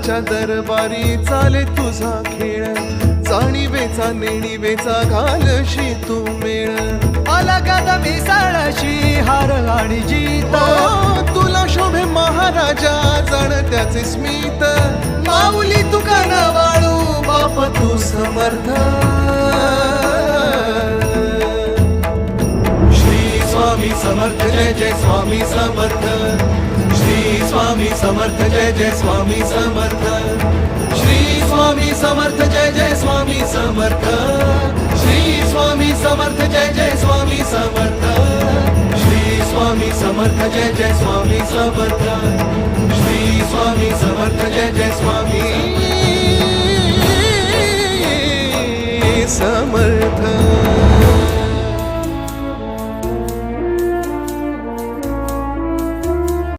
देवाच्या दरबारी चाले तुझा खेळ, जाणीवेचा नेणीवेचा घालशी तू मेळ, आला गादा मिसाळाशी हार आणि जीत, तुला शोभे महाराजा जण त्याचे स्मित, माऊली तुका न वाळू बाप तू समर्थ. श्री स्वामी समर्थ जय जय स्वामी समर्थ, श्री स्वामी समर्थ जय जय स्वामी समर्थ, श्री स्वामी समर्थ जय जय स्वामी समर्थ, श्री स्वामी समर्थ जय जय स्वामी समर्थ, श्री स्वामी समर्थ जय जय स्वामी समर्थ, श्री स्वामी समर्थ जय जय स्वामी समर्थ.